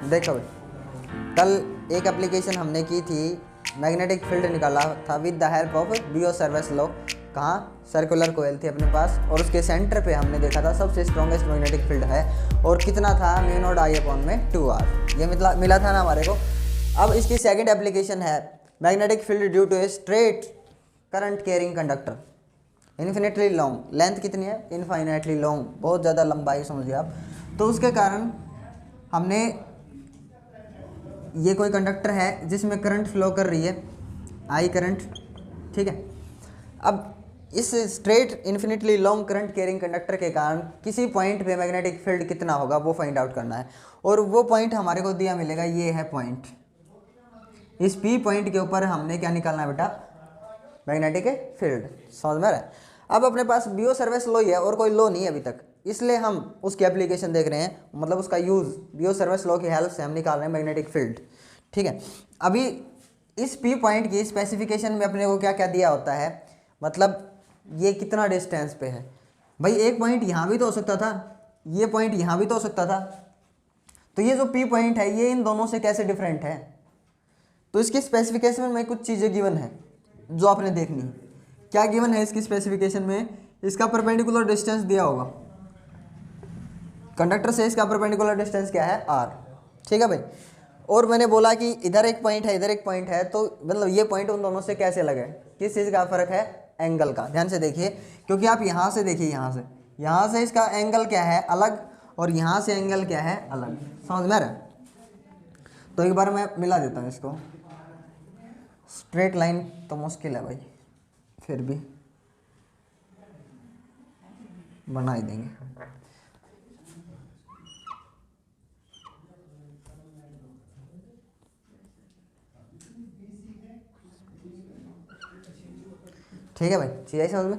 देखो भाई, कल एक एप्लीकेशन हमने की थी, मैग्नेटिक फील्ड निकाला था विद द हेल्प ऑफ बियो सर्विस लॉ। कहाँ? सर्कुलर कोयल थी अपने पास, और उसके सेंटर पे हमने देखा था सबसे स्ट्रॉन्गेस्ट मैग्नेटिक फील्ड है, और कितना था, म्यू नॉट आई अपॉन में 2r। ये मिला था ना हमारे को। अब इसकी सेकंड एप्लीकेशन है magnetic field due to a straight current carrying conductor infinitely long. Length कितनी है? इनफाइनाइटली लॉन्ग, बहुत ज़्यादा लंबाई समझिए आप। तो उसके कारण हमने, ये कोई कंडक्टर है जिसमें करंट फ्लो कर रही है, आई करंट, ठीक है। अब इस straight infinitely long current carrying conductor के कारण किसी पॉइंट पे मैग्नेटिक फील्ड कितना होगा वो फाइंड आउट करना है, और वो पॉइंट हमारे को दिया मिलेगा, ये है पॉइंट। इस पी पॉइंट के ऊपर हमने क्या निकालना है बेटा? Magnetic field. समझ में आ रहा है? अब अपने पास बियो सर्विस लॉ ही है और कोई लॉ नहीं है अभी तक, इसलिए हम उसकी एप्लीकेशन देख रहे हैं, मतलब उसका यूज़ बियो सर्विस लॉ की हेल्प से हम निकाल रहे हैं मैग्नेटिक फील्ड, ठीक है। अभी इस पी पॉइंट की स्पेसिफिकेशन में अपने को क्या क्या दिया होता है, मतलब ये कितना डिस्टेंस पे है। भाई एक पॉइंट यहाँ भी तो हो सकता था, ये पॉइंट यहाँ भी तो हो सकता था, तो ये जो पी पॉइंट है ये इन दोनों से कैसे डिफरेंट है। तो इसकी स्पेसिफिकेशन में कुछ चीज़ें गिवन है जो आपने देखनी है। क्या गिवन है इसकी स्पेसिफिकेशन में? इसका परपेंडिकुलर डिस्टेंस दिया होगा, कंडक्टर से इसका परपेंडिकुलर डिस्टेंस क्या है? r, ठीक है भाई। और मैंने बोला कि इधर एक पॉइंट है, इधर एक पॉइंट है, तो मतलब ये पॉइंट उन दोनों से कैसे अलग है, किस चीज़ का फ़र्क है? एंगल का। ध्यान से देखिए, क्योंकि आप यहाँ से देखिए, यहाँ से इसका एंगल क्या है? अलग, और यहाँ से एंगल क्या है? अलग। समझ में आ रहा है? तो एक बार मैं मिला देता हूँ इसको। स्ट्रेट लाइन तो मुश्किल है भाई, फिर भी बना ही देंगे। ठीक है भाई, चीज़ आई समझ में?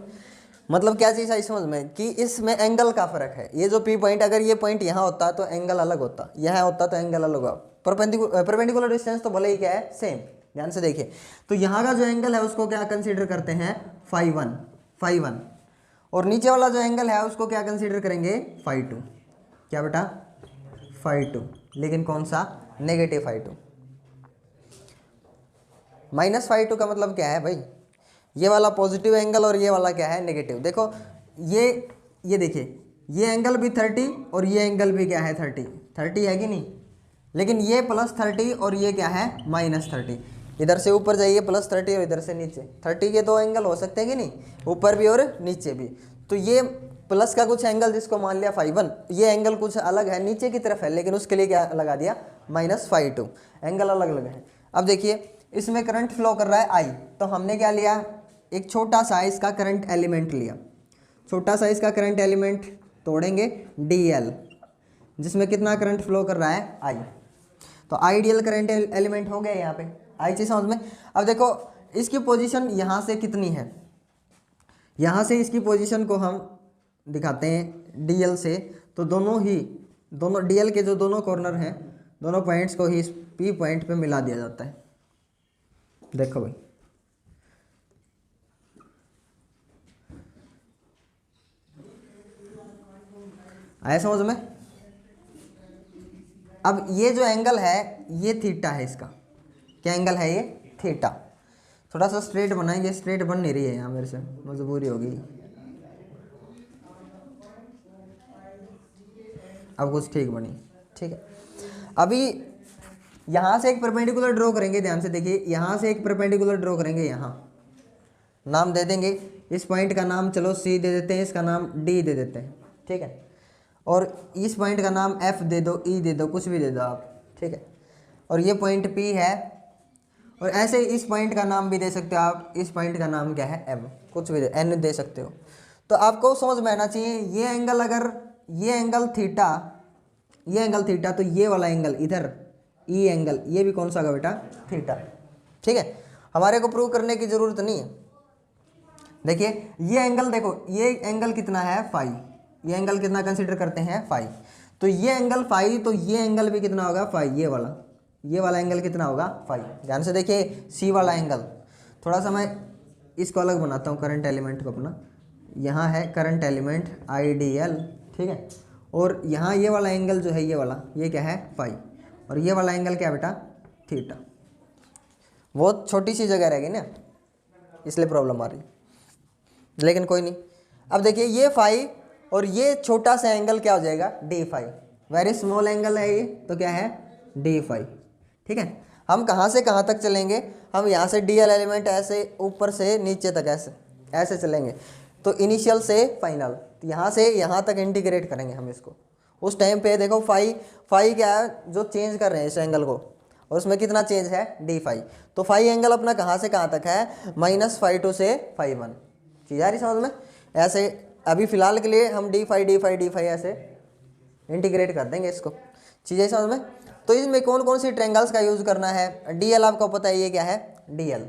मतलब क्या चीज़ आई समझ में? कि इसमें एंगल का फ़र्क है। ये जो पी पॉइंट, अगर ये पॉइंट यहाँ होता तो एंगल अलग होता, यहाँ होता तो एंगल अलग होगा। परपेंडिकुलर डिस्टेंस तो भले ही क्या है? सेम। ध्यान से देखिए, तो यहाँ का जो एंगल है उसको क्या कंसीडर करते हैं? φ1, और नीचे वाला जो एंगल है उसको क्या कंसीडर करेंगे? φ2। क्या बेटा? φ2, लेकिन कौन सा? नेगेटिव φ2। माइनस φ2 का मतलब क्या है भाई? ये वाला पॉजिटिव एंगल और ये वाला क्या है? नेगेटिव। देखो ये देखिए, ये एंगल भी 30 और ये एंगल भी क्या है? 30 है कि नहीं? लेकिन ये +30 और ये क्या है? -30। इधर से ऊपर जाइए +30 और इधर से नीचे 30 के दो एंगल हो सकते हैं कि नहीं? ऊपर भी और नीचे भी। तो ये प्लस का कुछ एंगल जिसको मान लिया φ1, ये एंगल कुछ अलग है, नीचे की तरफ है, लेकिन उसके लिए क्या लगा दिया? -φ2। एंगल अलग अलग है। अब देखिए, इसमें करंट फ्लो कर रहा है I, तो हमने क्या लिया? एक छोटा साइज का करंट एलिमेंट लिया। छोटा साइज का करंट एलिमेंट तोड़ेंगे, dl, जिसमें कितना करंट फ्लो कर रहा है? I। तो आइडियल करंट एलिमेंट हो गया यहाँ पे। आई चीज समझ में? अब देखो इसकी पोजीशन यहाँ से कितनी है, यहाँ से इसकी पोजीशन को हम दिखाते हैं dl से, तो दोनों dl के जो दोनों कॉर्नर हैं, दोनों पॉइंट्स को ही इस p पॉइंट पे मिला दिया जाता है। देखो भाई, आया समझ में? अब ये जो एंगल है ये थीटा है, इसका क्या एंगल है? ये थीटा। थोड़ा सा स्ट्रेट बनाएंगे, स्ट्रेट बन नहीं रही है यहाँ मेरे से, मजबूरी होगी। अब कुछ ठीक बनी, ठीक है। अभी यहाँ से एक परपेंडिकुलर ड्रॉ करेंगे, ध्यान से देखिए, यहाँ से एक परपेंडिकुलर ड्रॉ करेंगे, यहाँ नाम दे देंगे, इस पॉइंट का नाम चलो C दे देते हैं, इसका नाम D दे देते हैं, ठीक है। और इस पॉइंट का नाम F दे दो, E दे दो, कुछ भी दे दो आप, ठीक है। और ये पॉइंट P है, और ऐसे इस पॉइंट का नाम भी दे सकते हो आप, इस पॉइंट का नाम क्या है? M, कुछ भी N दे सकते हो। तो आपको समझ में आना चाहिए, ये एंगल, अगर ये एंगल थीटा, ये एंगल थीटा, तो ये वाला एंगल इधर E एंगल, ये भी कौन सा होगा बेटा? थीटा, ठीक है। हमारे को प्रूव करने की जरूरत नहीं है। देखिए ये एंगल, देखो ये एंगल कितना है? फाई। ये एंगल कितना कंसीडर करते हैं? फाई। तो ये एंगल फाई, तो ये एंगल भी कितना होगा? फाई। ये वाला एंगल कितना होगा? फाई। ध्यान से देखिए, सी वाला एंगल, थोड़ा सा मैं इसको अलग बनाता हूँ, करंट एलिमेंट को अपना। यहाँ है करंट एलिमेंट IDL, ठीक है। और यहाँ ये वाला एंगल जो है, ये वाला, ये क्या है? फाई। और ये वाला एंगल क्या बेटा, थीटा। बहुत छोटी सी जगह रहेगी ना, इसलिए प्रॉब्लम आ रही, लेकिन कोई नहीं। अब देखिए ये फाई और ये छोटा सा एंगल क्या हो जाएगा, d phi. Very small angle है ये, तो क्या है, डी फाई। ठीक है, हम कहाँ से कहाँ तक चलेंगे, हम यहाँ से डी एल एलिमेंट ऐसे ऊपर से नीचे तक ऐसे ऐसे चलेंगे। तो इनिशियल से फाइनल, यहाँ से यहाँ तक इंटीग्रेट करेंगे हम इसको। उस टाइम पे देखो फाई फाई क्या है जो चेंज कर रहे हैं इस एंगल को, और उसमें कितना चेंज है, डी फाई। तो फाई एंगल अपना कहाँ से कहाँ तक है, -φ2 से φ1। चीज़ आ रही समझ में। ऐसे अभी फिलहाल के लिए हम डी फाई ऐसे इंटीग्रेट कर देंगे इसको। चीज़ आई समझ में। तो इसमें कौन कौन सी ट्रेंगल्स का यूज़ करना है, डीएल आपको पता है ये क्या है, डीएल।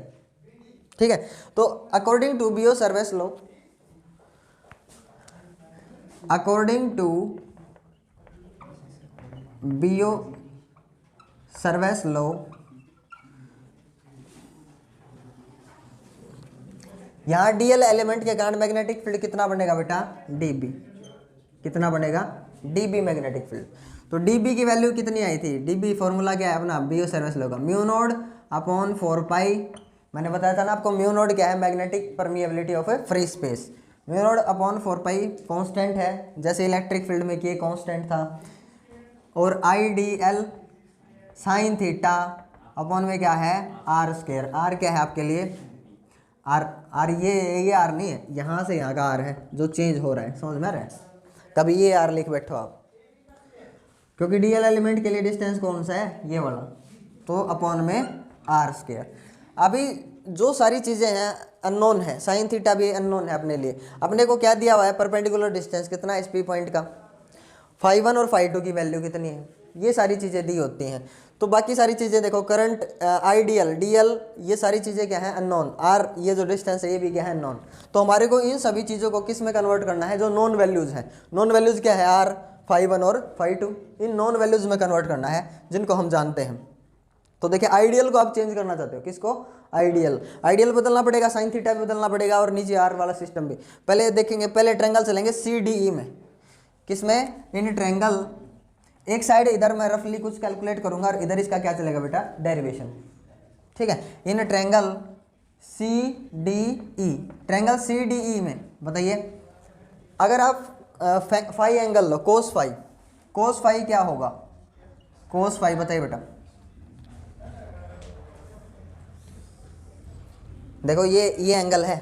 ठीक है, तो अकॉर्डिंग टू बियो सर्वेस लॉ, अकॉर्डिंग टू बियो सर्वेस लॉ, यहाँ डीएल एलिमेंट के कारण मैग्नेटिक फील्ड कितना बनेगा बेटा, डीबी। कितना बनेगा, डीबी मैग्नेटिक फील्ड। तो डीबी की वैल्यू कितनी आई थी, डीबी फॉर्मूला क्या है अपना, बियो सर्विस लॉ का, म्यू नोड अपॉन 4 पाई। मैंने बताया था ना आपको, म्यू नोड क्या है, magnetic permeability of A free space. Mu naught upon 4 pi constant है, जैसे इलेक्ट्रिक फील्ड में किए कांस्टेंट था। और I D L sine theta upon में क्या है, आर स्क्वायर। आर क्या है आपके लिए, आर। आर ये आर नहीं है, यहाँ से यहाँ का आर है जो चेंज हो रहा है, समझ में आ रहा है। कभी ये आर लिख बैठो आप, क्योंकि डीएल एलिमेंट के लिए डिस्टेंस कौन सा है, ये वाला। तो अपॉन में आर स्क्वायर। अभी जो सारी चीज़ें हैं अननोन है, साइन थीटा भी अननोन है अपने लिए। अपने को क्या दिया हुआ है, परपेंडिकुलर डिस्टेंस कितना एस पी पॉइंट का, φ1 और φ2 की वैल्यू कितनी है, ये सारी चीज़ें दी होती हैं। तो बाकी सारी चीज़ें देखो, करंट, आइडियल, डीएल, ये सारी चीज़ें क्या है, अननोन। आर ये जो डिस्टेंस है ये भी क्या है, अननोन। तो हमारे को इन सभी चीज़ों को किस में कन्वर्ट करना है, जो नॉन वैल्यूज़ हैं। नॉन वैल्यूज़ क्या है, आर, φ1 और φ2, इन नॉन वैल्यूज़ में कन्वर्ट करना है जिनको हम जानते हैं। तो देखिए आइडियल को आप चेंज करना चाहते हो, किसको, आइडियल। आइडियल बदलना पड़ेगा, साइन थीटा भी बदलना पड़ेगा, और नीचे आर वाला सिस्टम भी। पहले देखेंगे, पहले ट्रायंगल चलेंगे CDE में। किसमें, इन ट्रायंगल, एक साइड इधर मैं रफली कुछ कैलकुलेट करूंगा और इधर इसका क्या चलेगा बेटा, डेरिवेशन। ठीक है, in triangle CDE, triangle CDE में बताइए, अगर आप फाई एंगल लो, कोस फाई, कोस फाई क्या होगा, कोस फाई बताइए बेटा। देखो ये एंगल है,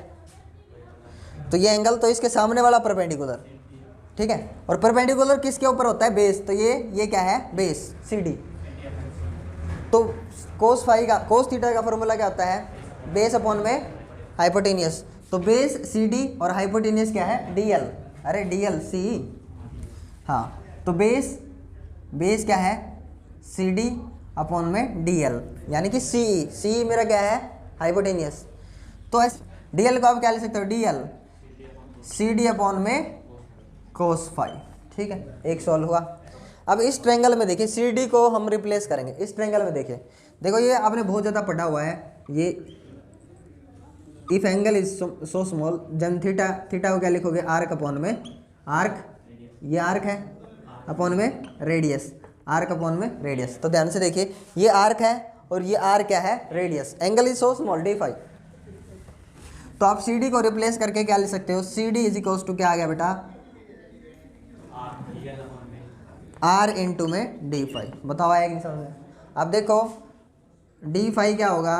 तो ये एंगल तो इसके सामने वाला परपेंडिकुलर, ठीक है। और परपेंडिकुलर किसके ऊपर होता है, बेस। तो ये क्या है, बेस, CD। तो कोस फाई का, कोस थीटा का फॉर्मूला क्या होता है, बेस अपॉन में हाइपोटेनियस। तो बेस CD और हाइपोटेनियस क्या है, DL। अरे DL CE, हाँ। तो बेस क्या है, CD अपॉन में DL, यानी कि CE मेरा क्या है, हाइपोटेनियस। तो DL को आप क्या लिख सकते हो, DL CD अपॉन में कोस फाई। ठीक है, एक सॉल्व हुआ। अब इस ट्रायंगल में देखिए, CD को हम रिप्लेस करेंगे इस ट्रायंगल में। देखिए देखो, ये आपने बहुत ज़्यादा पढ़ा हुआ है, ये if angle is so small, जन थीटा को क्या लिखोगे, आर्क अपॉन में आर्क, ये आर्क है, अपॉन में रेडियस, आर्क अपॉन में रेडियस। तो ध्यान से देखिए, ये आर्क है और ये आर क्या है, radius. Angle is so small, D phi. तो आप CD को रिप्लेस करके क्या लिख सकते हो, CD इज इक्वल्स टू क्या आ गया बेटा, R इंटू में D फाई। बताओ आया कि नहीं समझ में। अब देखो D फाई क्या होगा,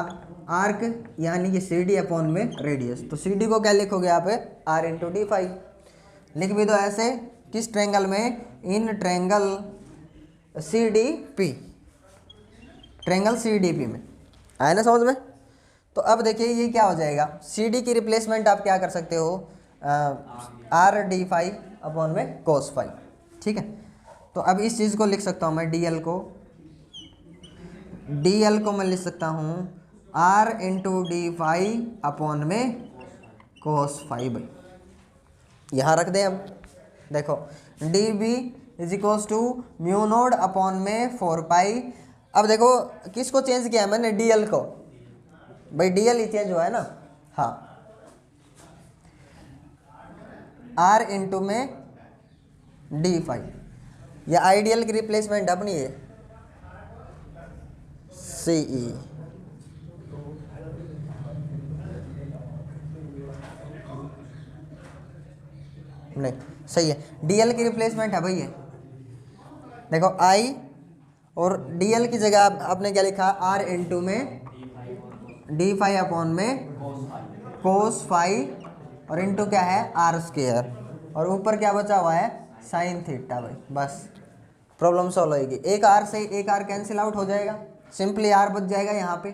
आर्क यानी कि CD अपॉन में रेडियस। तो CD को क्या लिखोगे आप, R इंटू D फाई। लिख भी दो ऐसे, किस ट्रायंगल में, in triangle CDP, triangle CDP में। आया ना समझ में। तो अब देखिए ये क्या हो जाएगा, CD की रिप्लेसमेंट आप क्या कर सकते हो, R D फाई अपॉन में कोस फाई। ठीक है, तो अब इस चीज़ को लिख सकता हूँ मैं, DL को मैं लिख सकता हूँ R into D phi upon में कोस फाई बाई। यहाँ रख दें। अब देखो DB is equals to mu naught upon में 4 पाई। अब देखो किसको चेंज किया है मैंने, DL को। भाई DL ही चेंज हुआ है ना, हाँ। R इंटू में D फाई, ये आइडियल की रिप्लेसमेंट अपनी है। सी ई। नहीं सही है, डीएल की रिप्लेसमेंट है भाई ये। देखो आई और डीएल की जगह आपने क्या लिखा, आर इंटू में डी फाई अपॉन में कोस फाई और इंटू क्या है आर स्क्वायर, और ऊपर क्या बचा हुआ है साइन थीटा भाई। बस प्रॉब्लम सॉल्व होगी। एक आर से एक आर कैंसिल आउट हो जाएगा, सिंपली आर बच जाएगा यहाँ पे।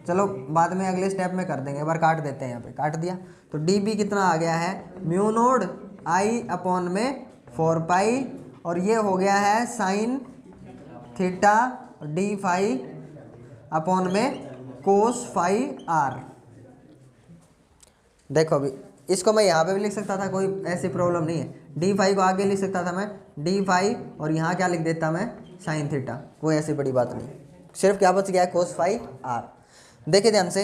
चलो बाद में अगले स्टेप में कर देंगे, एक बार काट देते हैं, यहाँ पे काट दिया तो डी बी कितना आ गया है म्यू नोड आई अपॉन में 4 पाई, और ये हो गया है sine theta d phi upon में कोस फाई आर। देखो अभी इसको मैं यहाँ पे भी लिख सकता था, कोई ऐसी प्रॉब्लम नहीं है। डी फाई को आगे लिख सकता था मैं डी फाई, और यहाँ क्या लिख देता मैं साइन थीटा, कोई ऐसी बड़ी बात नहीं। सिर्फ क्या बच गया है कोस फाई आर। देखिए ध्यान से,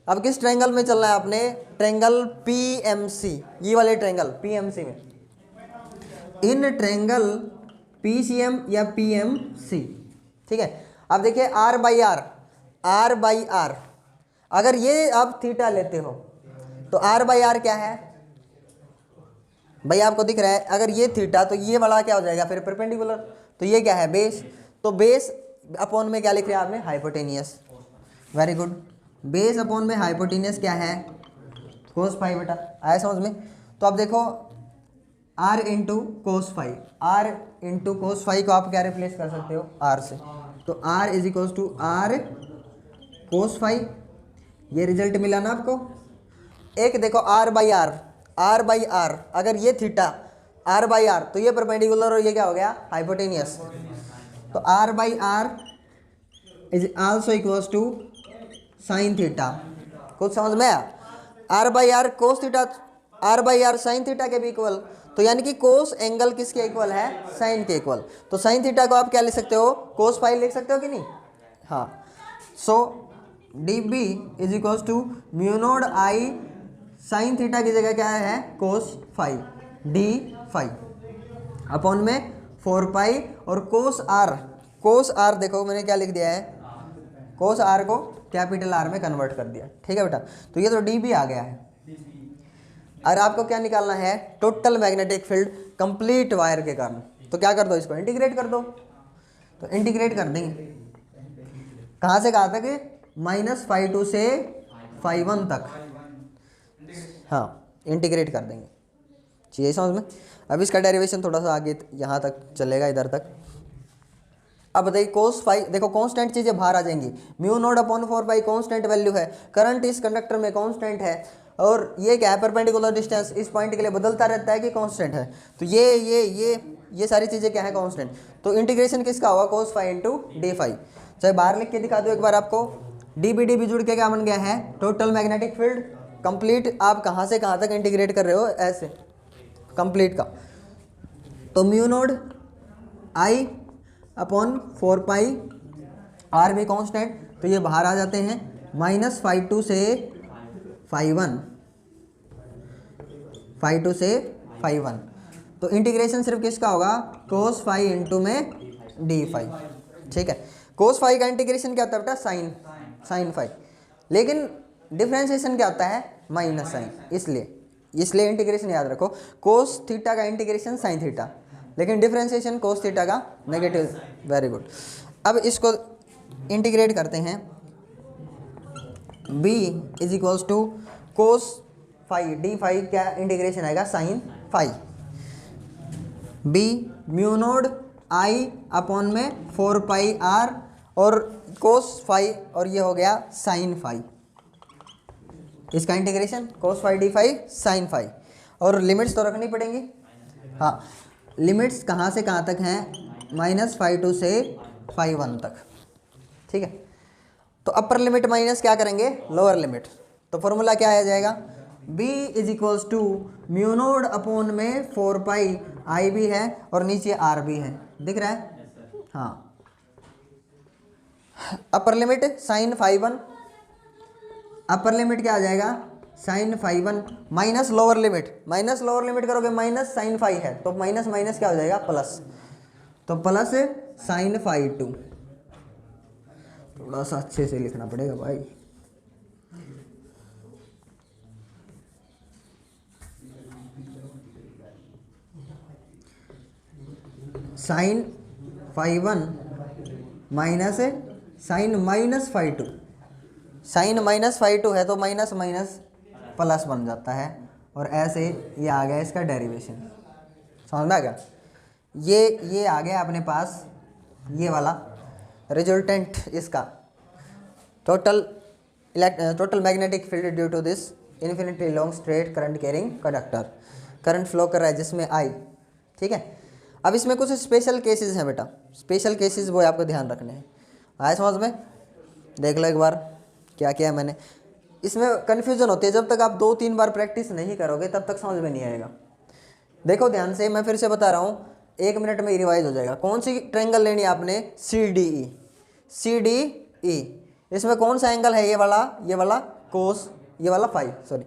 अब किस ट्रायंगल में चलना है आपने, ट्रायंगल पीएमसी, ये वाले ट्रायंगल पीएमसी में। इन ट्रायंगल पीसीएम या पीएमसी, ठीक है। अब देखिए आर बाई आर, अगर ये आप थीटा लेते हो तो आर बाई आर क्या है भाई, आपको दिख रहा है। अगर ये थीटा तो ये वाला क्या हो जाएगा फिर परपेंडिकुलर, तो ये क्या है बेस, तो बेस अपॉन में क्या लिख रहे हैं आपने hypotenuse. Very good, base upon में हाइपोटेनियस क्या है कोस फाई बेटा, आया समझ में। तो अब देखो R into cos phi, R into cos phi को आप क्या रिप्लेस कर सकते हो आर से, तो R is equals to R cos phi, ये रिजल्ट मिला ना आपको। एक देखो आर बाई आर, अगर ये थीटा आर बाई आर तो ये परपेंडिकुलर और ये क्या हो गया हाइपोटेनियस, तो R by R is also equals to sine theta. कुछ समझ में आया, R by R cos theta, R by R sine theta के भी इक्वल, तो यानी कि कोस एंगल किसके इक्वल है साइन के इक्वल, तो साइन थीटा को आप क्या लिख सकते हो कोस फाई लिख सकते हो कि नहीं। हाँ, so D B is equals to mu naught I sine theta की जगह क्या है cos phi D phi upon में 4 पाई, और कोस आर देखो मैंने क्या लिख दिया है, कोस आर को कैपिटल आर में कन्वर्ट कर दिया, ठीक है बेटा। तो ये तो डी बी आ गया है। और आपको क्या निकालना है total magnetic field complete wire के कारण, तो क्या कर दो इसको इंटीग्रेट कर दो, तो इंटीग्रेट कर देंगे कहाँ से कहाँ तक, -φ2 से φ1 तक, हाँ इंटीग्रेट कर देंगे, चाहिए समझ में। अब इसका डेरिवेशन थोड़ा सा आगे यहाँ तक चलेगा, इधर तक। अब बताइए कोस फाई, देखो कांस्टेंट चीज़ें बाहर आ जाएंगी, म्यू नोड अपॉन 4 पाई कांस्टेंट वैल्यू है, करंट इस कंडक्टर में कांस्टेंट है, और ये क्या है परपेंडिकुलर डिस्टेंस इस पॉइंट के लिए बदलता रहता है कि कांस्टेंट है, तो ये सारी चीज़ें क्या है कांस्टेंट। तो इंटीग्रेशन किसका होगा cos phi into d phi, चाहे बाहर लिख के दिखा दो एक बार आपको, डी बी जुड़ के क्या बन गया है टोटल मैग्नेटिक फील्ड कंप्लीट। आप कहाँ से कहाँ तक इंटीग्रेट कर रहे हो ऐसे कंप्लीट का, तो mu naught I upon 4 pi R भी कांस्टेंट, तो ये बाहर आ जाते हैं -φ2 से φ1, तो इंटीग्रेशन सिर्फ किसका होगा कोस फाई इंटू में डी फाई, ठीक है। कोस फाई का इंटीग्रेशन क्या होता है बेटा साइन फाई, लेकिन डिफ्रेंशिएशन क्या होता है माइनस साइन, इसलिए इंटीग्रेशन याद रखो, कोस थीटा का इंटीग्रेशन साइन थीटा, लेकिन डिफ्रेंशिएशन कोस थीटा का नेगेटिव। वेरी गुड, अब इसको इंटीग्रेट करते हैं, b is equals to cos phi D phi क्या इंटीग्रेशन आएगा sine phi, b mu naught I upon में 4 पाई आर और कोस फाई, और ये हो गया साइन फाई, इसका integration cos phi D phi sine phi, और लिमिट्स तो रखनी पड़ेंगी। हाँ, लिमिट्स कहाँ से कहाँ तक हैं -φ2 से φ1 तक, ठीक है। तो अपर लिमिट माइनस क्या करेंगे लोअर लिमिट, तो फॉर्मूला क्या आ जाएगा b is equals to mu naught upon में 4 पाई आई भी है और नीचे आर भी है, दिख रहा है। हाँ, upper limit sine φ1, upper limit क्या आ जाएगा साइन φ1 माइनस लोअर लिमिट करोगे माइनस साइन फाई है, तो माइनस माइनस क्या हो जाएगा प्लस, तो प्लस साइन φ2, थोड़ा सा अच्छे से लिखना पड़ेगा भाई। Sine five one minus sine minus five two, sine minus five two है तो माइनस माइनस प्लस बन जाता है, और ऐसे ये आ गया इसका डेरिवेशन। समझ में आ गया? ये आ गया अपने पास ये वाला रिजल्टेंट इसका total magnetic field due to this infinitely long straight current carrying conductor, current flow कर रहा है जिसमें आई। ठीक है, अब इसमें कुछ स्पेशल केसेस हैं बेटा, स्पेशल केसेस वो आपको ध्यान रखने हैं। आए समझ में? देख लो एक बार क्या क्या है मैंने। इसमें कन्फ्यूजन होती है, जब तक आप 2-3 बार प्रैक्टिस नहीं करोगे तब तक समझ में नहीं आएगा। देखो ध्यान से, मैं फिर से बता रहा हूँ, 1 मिनट में रिवाइज हो जाएगा। कौन सी ट्रायंगल लेनी है आपने? CDE। इसमें कौन सा एंगल है? ये वाला कोस, ये वाला फाई, सॉरी,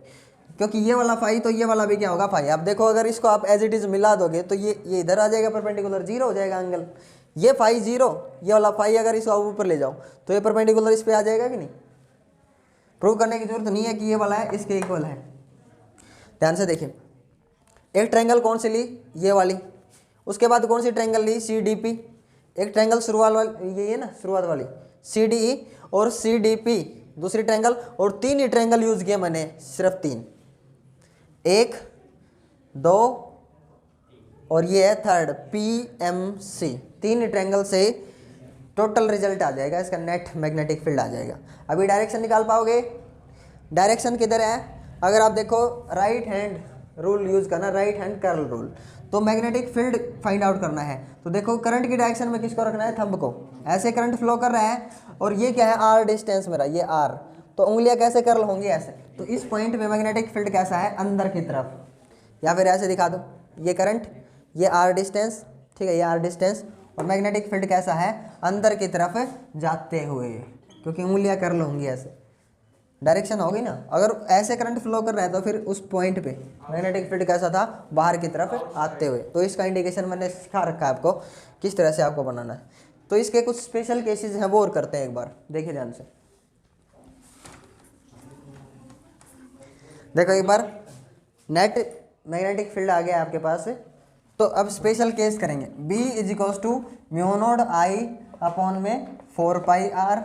क्योंकि ये वाला फाई तो ये वाला भी क्या होगा? फाई। आप देखो अगर इसको आप एज इट इज मिला दोगे तो ये इधर आ जाएगा परपेंडिकुलर, 0 हो जाएगा एंगल। ये फाई 0, ये वाला फाई अगर इसको आप ऊपर ले जाओ तो ये परपेंडिकुलर इस पे आ जाएगा कि नहीं? प्रूव करने की जरूरत नहीं है कि ये वाला है इसके इक्वल है। ध्यान से देखिए, एक ट्रायंगल कौन सी ली? ये वाली। उसके बाद कौन सी ट्रायंगल ली? CDP। एक ट्रायंगल शुरुआत वाली ये है ना, शुरुआत वाली CDE और CDP दूसरी ट्रायंगल, और 3 ही ट्रायंगल यूज किए मैंने, सिर्फ 3, 1 2 और ये है थर्ड PMC। 3 ट्रायंगल से टोटल रिजल्ट आ जाएगा, इसका नेट मैग्नेटिक फील्ड आ जाएगा। अभी डायरेक्शन निकाल पाओगे? डायरेक्शन किधर है? अगर आप देखो राइट हैंड रूल यूज करना, राइट हैंड कर्ल रूल। तो मैग्नेटिक फील्ड फाइंड आउट करना है तो देखो करंट की डायरेक्शन में किसको रखना है? थंब को। ऐसे करंट फ्लो कर रहा है और ये क्या है? R डिस्टेंस मेरा, ये R। तो उंगलियां कैसे कर्ल होंगी? ऐसे। तो इस पॉइंट पे मैग्नेटिक फील्ड कैसा है? अंदर की तरफ, या फिर ऐसे दिखा दो, ये करंट, ये R डिस्टेंस, ठीक है, ये R डिस्टेंस, और मैग्नेटिक फील्ड कैसा है? अंदर की तरफ जाते हुए, क्योंकि उंगलियां कर्ल होंगी ऐसे, डायरेक्शन होगी ना। अगर ऐसे करंट फ्लो कर रहा है तो फिर उस पॉइंट पे मैग्नेटिक फील्ड कैसा था? बाहर की तरफ आते हुए। तो इसका इंडिकेशन मैंने सिखा रखा है आपको किस तरह से आपको बनाना है। तो इसके कुछ स्पेशल केसेस हैं, वो और करते हैं एक बार, देखिए ध्यान से। देखो एक बार नेट मैग्नेटिक फील्ड आ गया आपके पास। तो अब स्पेशल केस करेंगे। B = μ0I/4πr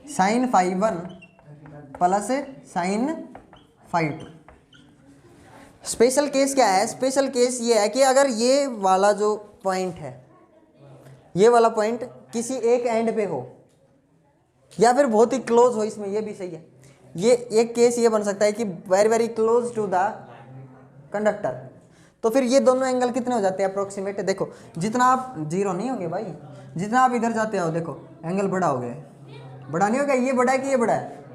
sine five one plus sine five two. Special case क्या है? स्पेशल केस ये है कि अगर ये वाला जो पॉइंट है, ये वाला पॉइंट किसी एक एंड पे हो या फिर बहुत ही क्लोज हो, इसमें ये भी सही है। ये एक केस ये बन सकता है कि very very close to the conductor. तो फिर ये दोनों एंगल कितने हो जाते हैं अप्रोक्सीमेट? देखो जितना आप 0 नहीं होंगे भाई, जितना आप इधर जाते हो देखो एंगल बड़ा हो गया है। बड़ा नहीं हो गया? ये बड़ा है कि ये बड़ा है?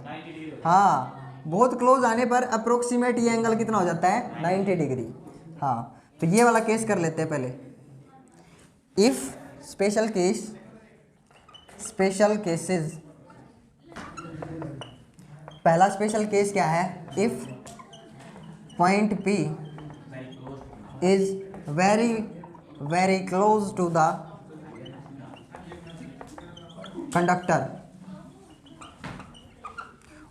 हाँ, बहुत क्लोज आने पर अप्रोक्सीमेट ये एंगल कितना हो जाता है? 90 डिग्री। हाँ, तो ये वाला केस कर लेते हैं पहले। इफ स्पेशल केसेस, पहला स्पेशल केस क्या है? If point P is very very close to the conductor,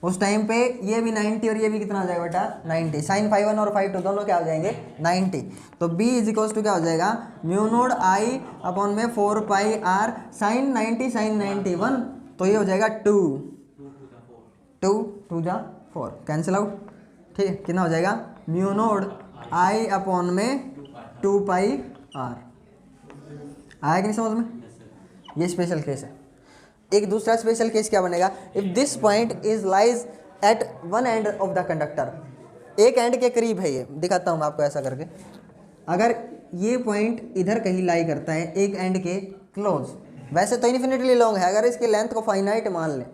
उस टाइम पे ये भी 90 और ये भी कितना हो जाएगा बेटा? 90। साइन 5 और 5 दोनों क्या हो जाएंगे? 90। तो B = क्या हो जाएगा? μ0I/4πr साइन 90 साइन 91, तो ये हो जाएगा 2 2 जा 4, कैंसिल आउट। ठीक है, कितना हो जाएगा? μ0I/2πr। आया कि नहीं समझ में? ये स्पेशल केस है। एक दूसरा स्पेशल केस क्या बनेगा? If this point is lies at one end of the conductor, एक एंड के करीब है। ये दिखाता हूँ मैं आपको ऐसा करके। अगर ये पॉइंट इधर कहीं लाई करता है एक एंड के क्लोज, वैसे तो इन्फिनिटली लॉन्ग है, अगर इसकी लेंथ को फाइनाइट मान लें,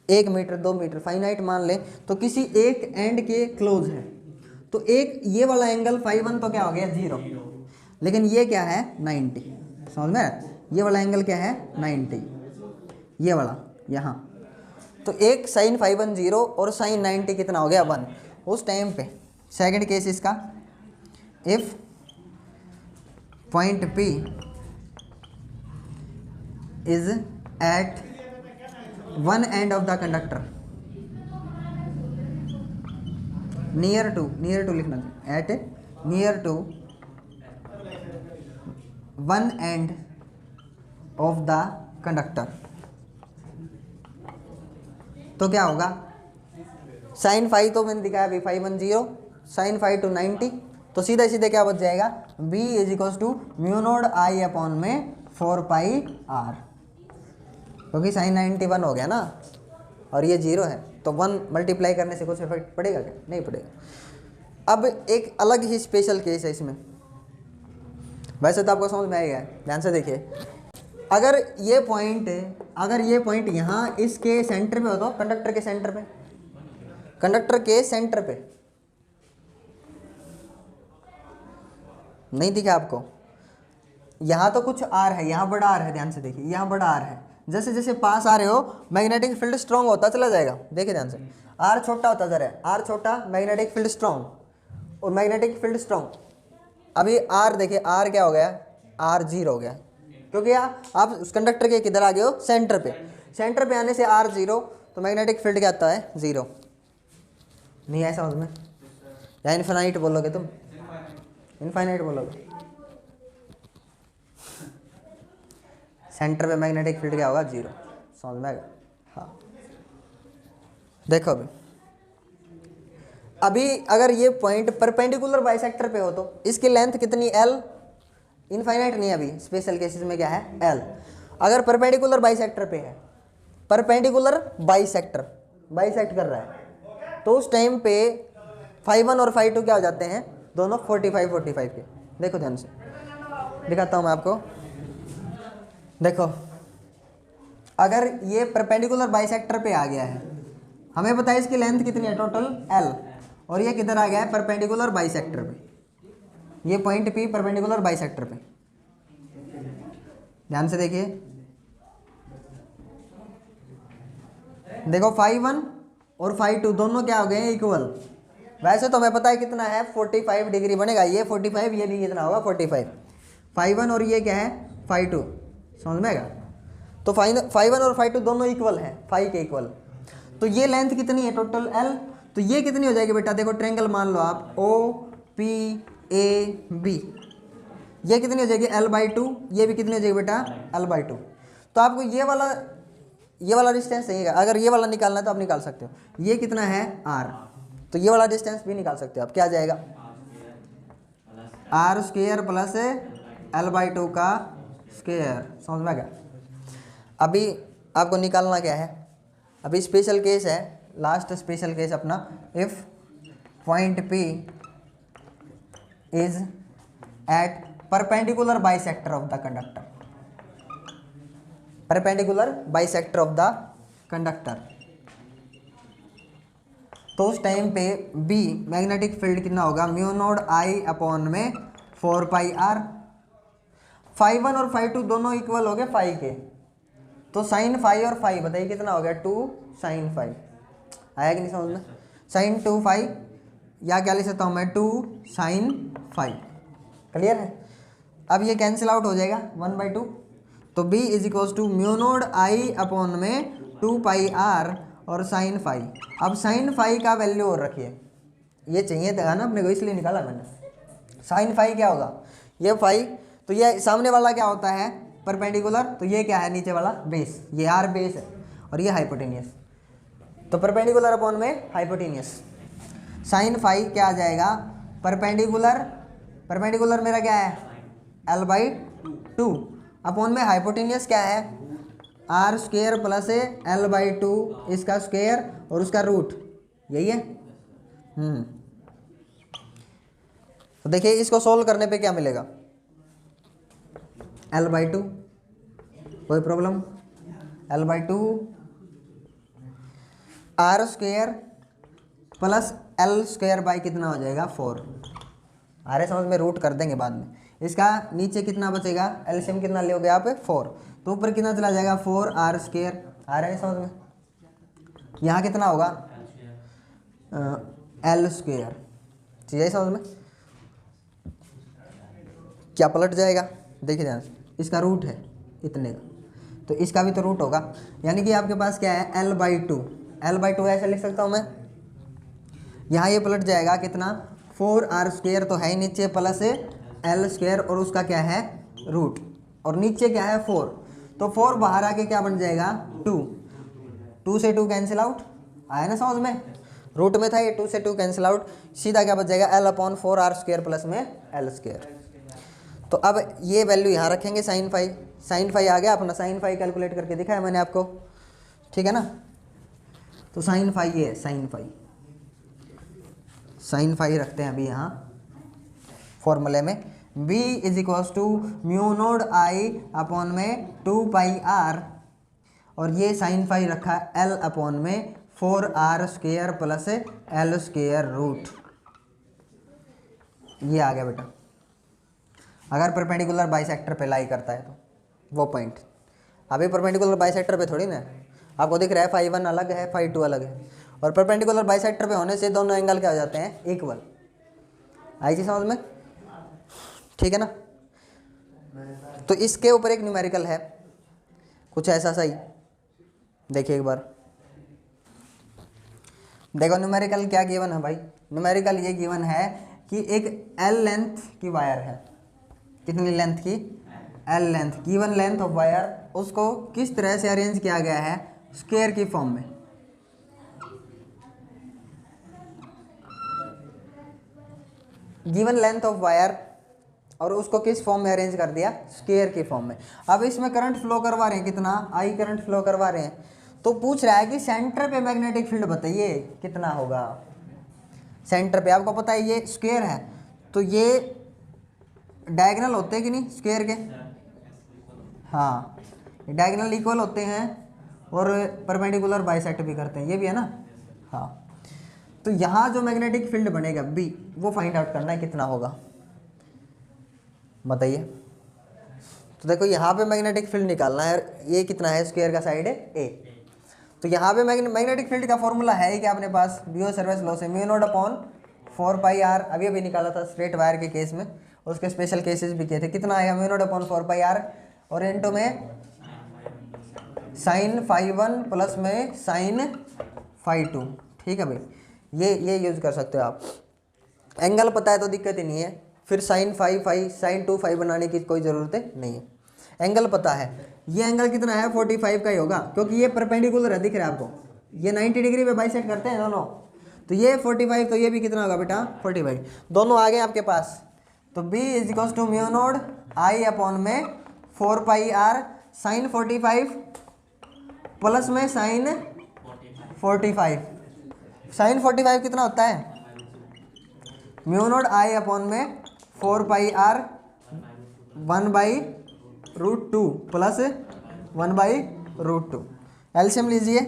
1 मीटर 2 मीटर फाइनाइट मान लें, तो किसी एक एंड के क्लोज है, तो एक ये वाला एंगल φ1 तो क्या हो गया? 0, लेकिन ये क्या है? 90। समझ में? ये वाला एंगल क्या है? 90, ये वाला यहाँ। तो एक साइन φ1 0 और साइन 90 कितना हो गया? 1। उस टाइम पे सेकंड केस इसका, if point P is at one end of the conductor, near to लिखना चाहिए, at near to one end of the conductor. तो क्या होगा, साइन फाइव तो मैंने दिखाया अभी 510, साइन फाइव टू 90, तो सीधे सीधे क्या बच जाएगा, b is equal to mu naught I upon में 4 पाई आर, क्योंकि साइन 91 हो गया ना और ये 0 है, तो 1 मल्टीप्लाई करने से कुछ इफेक्ट पड़ेगा क्या, नहीं पड़ेगा। अब एक अलग ही स्पेशल केस है इसमें, वैसे तो आपको समझ में आएगा, ध्यान से देखिए। अगर ये पॉइंट यहाँ इसके सेंटर पे हो, तो कंडक्टर के सेंटर पे नहीं दिखा आपको, यहाँ तो कुछ आर है, यहाँ बड़ा आर है, ध्यान से देखिए, यहाँ बड़ा आर है, जैसे जैसे पास आ रहे हो मैग्नेटिक फील्ड स्ट्रॉन्ग होता चला जाएगा, देखिए ध्यान से, आर छोटा होता जा रहा है, आर छोटा, मैग्नेटिक फील्ड स्ट्रॉन्ग, और मैग्नेटिक फील्ड स्ट्रॉन्ग, अभी आर देखिए, आर क्या हो गया, आर 0 हो गया, क्योंकि आप उस कंडक्टर के किधर आ गए हो, सेंटर पे आने से आर 0, तो मैग्नेटिक फील्ड क्या आता है, 0। नहीं आया समझ में, या इन्फिनाइट बोलोगे तुम, इनफाइनाइट बोलोगे, सेंटर पे मैग्नेटिक फील्ड क्या होगा, 0, समझ में आएगा। हाँ देखो अभी अगर ये पॉइंट परपेंडिकुलर बाइसेक्टर पे हो, तो इसकी लेंथ कितनी, l, इनफाइनाइट नहीं, अभी स्पेशल केसेस में क्या है, l। अगर परपेंडिकुलर बाइसेक्टर पे है, परपेंडिकुलर बाइसेक्ट कर रहा है, तो उस टाइम पे φ1 और φ2 क्या हो जाते हैं, दोनों 45 के। देखो ध्यान से दिखाता हूँ मैं आपको, देखो अगर ये परपेंडिकुलर बाइसेक्टर पे आ गया है, हमें पता है इसकी लेंथ कितनी है टोटल, l, और ये किधर आ गया है, परपेंडिकुलर बाइसेक्टर पे, ये पॉइंट P परपेंडिकुलर बाइसेक्टर पे, ध्यान से देखिए, देखो φ1 और φ2 दोनों क्या हो गए, इक्वल। वैसे तो हमें पता है कितना है, 45 डिग्री बनेगा, ये 45, ये भी कितना होगा, 45, φ1 और ये क्या है, φ2, समझ में आएगा। तो φ1 और φ2 दोनों इक्वल है, फाई के इक्वल, तो ये लेंथ कितनी है टोटल, l, तो ये कितनी हो जाएगी बेटा, देखो ट्रायंगल मान लो आप, OPAB, ये कितनी हो जाएगी, l/2, ये भी कितनी हो जाएगी बेटा, l/2। तो आपको ये वाला डिस्टेंस चाहिए, अगर ये वाला निकालना है तो आप निकाल सकते हो, ये कितना है, r, तो ये वाला डिस्टेंस भी निकाल सकते हो आप, क्या आ जाएगा, r² प्लस l/2 का स्क्वायर, समझ में आ गया। अभी आपको निकालना क्या है, अभी स्पेशल केस है, लास्ट स्पेशल केस अपना, if point P is at perpendicular bisector of the conductor, perpendicular bisector of the conductor, तो उस टाइम पे B मैग्नेटिक फील्ड कितना होगा, म्यू नोड I अपॉन में 4 पाई r। φ1 और φ2 दोनों इक्वल हो गए फाई के, तो साइन फाई और फाई बताइए कितना हो गया, 2 साइन फाई, आया कि नहीं समझ में, साइन 2 फाई, या क्या लिख सकता हूँ मैं, 2 साइन फाई, क्लियर है। अब ये कैंसिल आउट हो जाएगा 1/2, तो b is equals to mu naught I upon में 2 पाई r और साइन फाई। अब साइन फाई का वैल्यू और रखिए, ये चाहिए था ना अपने को, इसलिए निकाला मैंने। साइन फाई क्या होगा, ये फाई, तो ये सामने वाला क्या होता है, परपेंडिकुलर, तो ये क्या है, नीचे वाला बेस, ये r बेस है, और ये हाइपोटेनियस, तो परपेंडिकुलर अपॉन में हाइपोटेनियस, साइन फाई क्या आ जाएगा, परपेंडिकुलर मेरा क्या है, l/2 अपॉन में हाइपोटेनियस क्या है, r² प्लस l/2 इसका स्क्वायर और उसका रूट, यही है। तो देखिए इसको सोल्व करने पे क्या मिलेगा, l/2, कोई problem, l/2 r² plus l² by कितना हो जाएगा, 4, आ रहे समझ में, रूट कर देंगे बाद में। इसका नीचे कितना बचेगा, एलसीएम कितना लोगे आप, 4, तो ऊपर कितना चला जाएगा, 4r², आ रहे हैं समझ में। यहाँ कितना होगा, l², चाहिए समझ में, क्या पलट जाएगा, देखिए ध्यान से, इसका रूट है इतने का, तो इसका भी तो रूट होगा, यानी कि आपके पास क्या है L/2, L/2 ऐसे लिख सकता हूँ मैं। यहाँ ये पलट जाएगा कितना 4r² तो है ही नीचे, प्लस L² और उसका क्या है रूट, और नीचे क्या है 4, तो 4 बाहर आके क्या बन जाएगा 2, 2 से 2 कैंसिल आउट, आया ना समझ में, रूट में था ये, 2 से 2 कैंसिल आउट, सीधा क्या बच जाएगा L/4r² प्लस में L²। तो अब ये वैल्यू यहाँ रखेंगे sin फाई, sin फाई आ गया अपना, sin फाई कैलकुलेट करके दिखाया मैंने आपको, ठीक है ना। तो sin फाई ये है, sin फाई रखते हैं अभी यहाँ फॉर्मूले में, b = μ0I में 2πr, और ये sin फाई रखा L/4r² प्लस L²रूट, ये आ गया बेटा। अगर परपेंडिकुलर बाइसेक्टर पे लाई करता है तो वो पॉइंट, अभी परपेंडिकुलर बाइसेक्टर पे थोड़ी ना आपको दिख रहा है φ1 अलग है φ2 अलग है, और परपेंडिकुलर बाइसेक्टर पे होने से दोनों एंगल क्या हो जाते हैं इक्वल, आई चीज समझ में, ठीक है ना। तो इसके ऊपर एक न्यूमेरिकल है कुछ ऐसा सही, देखिए एक बार, देखो न्यूमेरिकल क्या गिवन है भाई, न्यूमेरिकल ये गिवन है कि एक L लेंथ की वायर है, कितनी लेंथ की L length, given length of wire, उसको किस तरह से अरेंज किया गया है स्क्वायर की फॉर्म में, गिवन लेंथ ऑफ वायर, और उसको किस फॉर्म में अरेंज कर दिया स्क्वायर की फॉर्म में। अब इसमें करंट फ्लो करवा रहे हैं कितना I करंट फ्लो करवा रहे हैं, तो पूछ रहा है कि सेंटर पे मैग्नेटिक फील्ड बताइए कितना होगा। सेंटर पे आपको पता है ये स्क्वायर है, तो ये डायगोनल होते हैं कि नहीं स्क्वायर के, हाँ डायगोनल इक्वल होते हैं, और परपेंडिकुलर बाइसेक्ट भी करते हैं, ये भी है ना, हाँ। तो यहाँ जो मैग्नेटिक फील्ड बनेगा B, वो फाइंड आउट करना है कितना होगा, बताइए। तो देखो यहाँ पे मैग्नेटिक फील्ड निकालना है, ये कितना है स्क्वायर का साइड है A, तो यहाँ पे मैग्नेटिक फील्ड का फॉर्मूला है ही क्या अपने पास, बियो-सेवर्स लॉ से μ0/4πr, अभी अभी निकाला था स्ट्रेट वायर के केस में, उसके स्पेशल केसेस भी किए थे, कितना आया μ0/4πr, और इनटू में sin φ1 प्लस में sin φ2, ठीक है भाई, ये यूज़ कर सकते हो आप। एंगल पता है तो दिक्कत ही नहीं है, फिर sin φ sin 2φ बनाने की कोई ज़रूरत नहीं है, एंगल पता है। ये एंगल कितना है 45 का ही होगा, क्योंकि ये परपेंडिकुलर है, दिख रहा है आपको, ये 90 डिग्री पे बाइसेक्ट करते हैं दोनों, तो ये 45, तो ये भी कितना होगा बेटा 45, दोनों आ गए आपके पास। तो B = μ0I में 4πr sin 45 प्लस में sin 45, sin 45 कितना होता है μ0I में 4πr 1/√2 प्लस 1/√2, एलसीएम लीजिए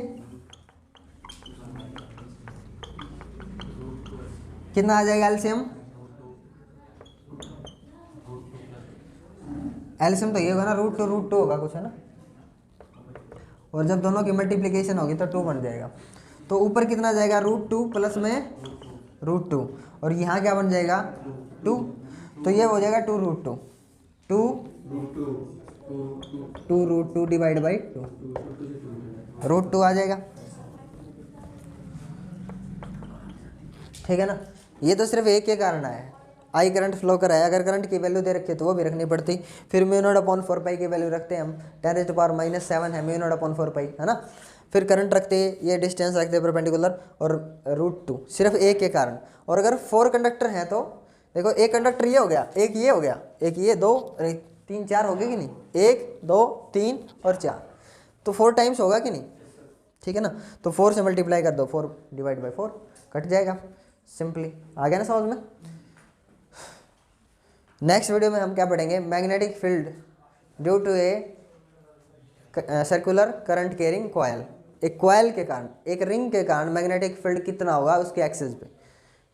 कितना आ जाएगा एलसीएम, एलसीएम तो ये होगा ना √2 होगा कुछ, है ना, और जब दोनों की मल्टीप्लिकेशन होगी तो 2 बन जाएगा, तो ऊपर कितना जाएगा √2 प्लस में √2, और यहाँ क्या बन जाएगा 2, तो ये हो जाएगा 2√2, 2√2 डिवाइड बाई 2, √2 आ जाएगा, ठीक है ना। ये तो सिर्फ एक के कारण आया है, I करंट फ्लो कराया, अगर करंट की वैल्यू दे रखी है तो वो भी रखनी पड़ती, फिर μ0/4π की वैल्यू रखते हैं हम, 10⁻⁻7 है μ0/4π, है ना, फिर करंट रखते, ये डिस्टेंस रखते परपेंडिकुलर, और √2 सिर्फ एक के कारण। और अगर 4 कंडक्टर हैं तो देखो, एक कंडक्टर ये हो गया, एक ये हो गया, एक ये, 2 3 4 हो गए कि नहीं, 1 2 3 और 4, तो 4 टाइम्स होगा कि नहीं, ठीक है ना। तो 4 से मल्टीप्लाई कर दो, 4 डिवाइड बाई 4 कट जाएगा, सिंपली आ गया ना समझ में। नेक्स्ट वीडियो में हम क्या पढ़ेंगे, magnetic field due to a circular current carrying coil, एक कॉयल के कारण, एक रिंग के कारण मैग्नेटिक फील्ड कितना होगा उसके एक्सिस पे,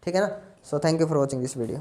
ठीक है ना। So thank you for watching this video.